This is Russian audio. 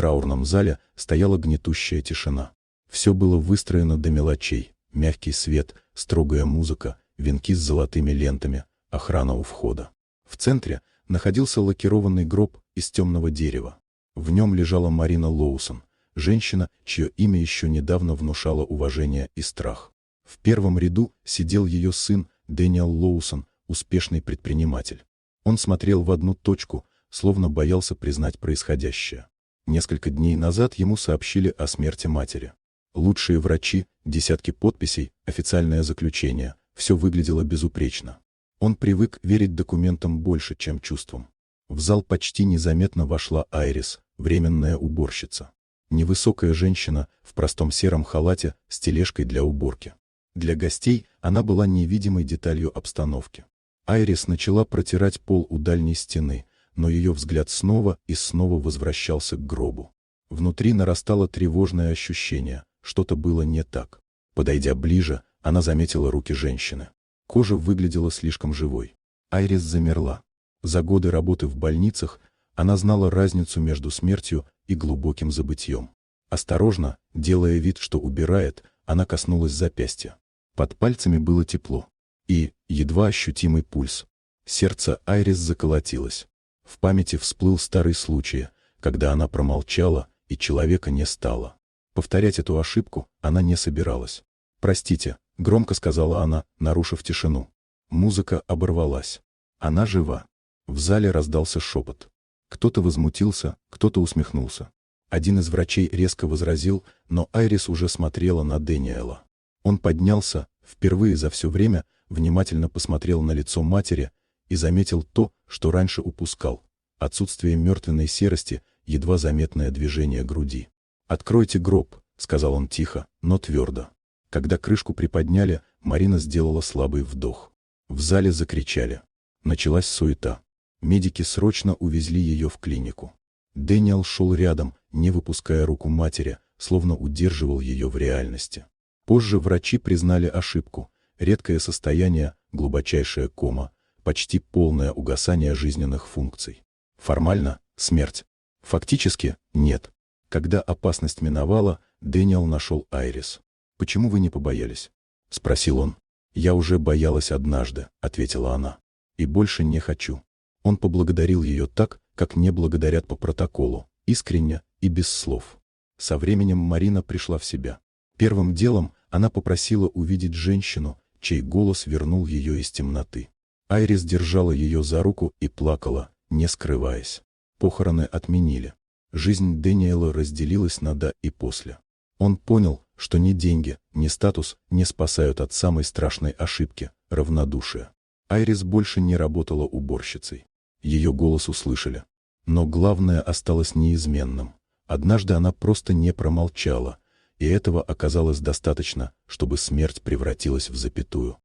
траурном зале стояла гнетущая тишина. Все было выстроено до мелочей: мягкий свет, строгая музыка, венки с золотыми лентами, охрана у входа. В центре находился лакированный гроб из темного дерева. В нем лежала Марина Лоусон, женщина, чье имя еще недавно внушало уважение и страх. В первом ряду сидел ее сын Дэниел Лоусон, успешный предприниматель. Он смотрел в одну точку, словно боялся признать происходящее. Несколько дней назад ему сообщили о смерти матери. Лучшие врачи, десятки подписей, официальное заключение — все выглядело безупречно. Он привык верить документам больше, чем чувствам. В зал почти незаметно вошла Айрис, временная уборщица. Невысокая женщина в простом сером халате с тележкой для уборки. Для гостей она была невидимой деталью обстановки. Айрис начала протирать пол у дальней стены, но ее взгляд снова и снова возвращался к гробу. Внутри нарастало тревожное ощущение, что-то было не так. Подойдя ближе, она заметила руки женщины. Кожа выглядела слишком живой. Айрис замерла. За годы работы в больницах она знала разницу между смертью и глубоким забытьем. Осторожно, делая вид, что убирает, она коснулась запястья. Под пальцами было тепло и едва ощутимый пульс. Сердце Айрис заколотилось. В памяти всплыл старый случай, когда она промолчала, и человека не стало. Повторять эту ошибку она не собиралась. «Простите», — громко сказала она, нарушив тишину. Музыка оборвалась. Она жива. В зале раздался шепот. Кто-то возмутился, кто-то усмехнулся. Один из врачей резко возразил, но Айрис уже смотрела на Дэниела. Он поднялся, впервые за все время внимательно посмотрел на лицо матери и заметил то, что раньше упускал: отсутствие мертвенной серости, едва заметное движение груди. «Откройте гроб», — сказал он тихо, но твердо. Когда крышку приподняли, Марина сделала слабый вдох. В зале закричали. Началась суета. Медики срочно увезли ее в клинику. Дэниел шел рядом, не выпуская руку матери, словно удерживал ее в реальности. Позже врачи признали ошибку: редкое состояние, глубочайшая кома, почти полное угасание жизненных функций. Формально — смерть. Фактически — нет. Когда опасность миновала, Дэниел нашел Айрис. «Почему вы не побоялись?» — спросил он. «Я уже боялась однажды», — ответила она. «И больше не хочу». Он поблагодарил ее так, как не благодарят по протоколу, искренне и без слов. Со временем Марина пришла в себя. Первым делом она попросила увидеть женщину, чей голос вернул ее из темноты. Айрис держала ее за руку и плакала, не скрываясь. Похороны отменили. Жизнь Дэниела разделилась на «до» и «после». Он понял, что ни деньги, ни статус не спасают от самой страшной ошибки — равнодушия. Айрис больше не работала уборщицей. Ее голос услышали. Но главное осталось неизменным. Однажды она просто не промолчала, и этого оказалось достаточно, чтобы смерть превратилась в запятую.